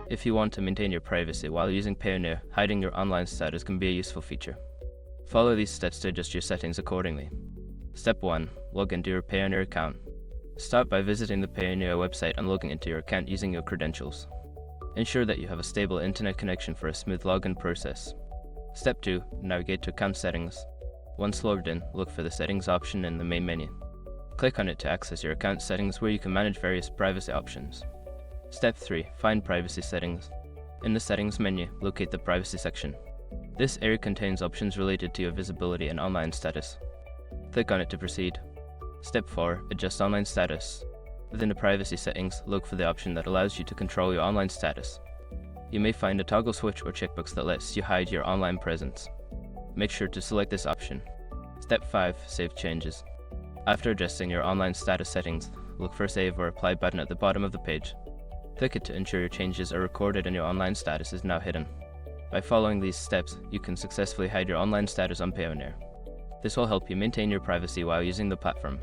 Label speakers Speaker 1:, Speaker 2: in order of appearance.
Speaker 1: If you want to maintain your privacy while using Payoneer, hiding your online status can be a useful feature. Follow these steps to adjust your settings accordingly. Step 1. Log into your Payoneer account. Start by visiting the Payoneer website and logging into your account using your credentials. Ensure that you have a stable internet connection for a smooth login process. Step 2. Navigate to account settings. Once logged in, look for the settings option in the main menu. Click on it to access your account settings where you can manage various privacy options. Step 3. Find privacy settings. In the settings menu, locate the privacy section. This area contains options related to your visibility and online status. Click on it to proceed. Step 4. Adjust online status. Within the privacy settings, look for the option that allows you to control your online status. You may find a toggle switch or checkbox that lets you hide your online presence. Make sure to select this option. Step 5. Save changes. After adjusting your online status settings, look for a Save or Apply button at the bottom of the page. Click it to ensure your changes are recorded and your online status is now hidden. By following these steps, you can successfully hide your online status on Payoneer. This will help you maintain your privacy while using the platform.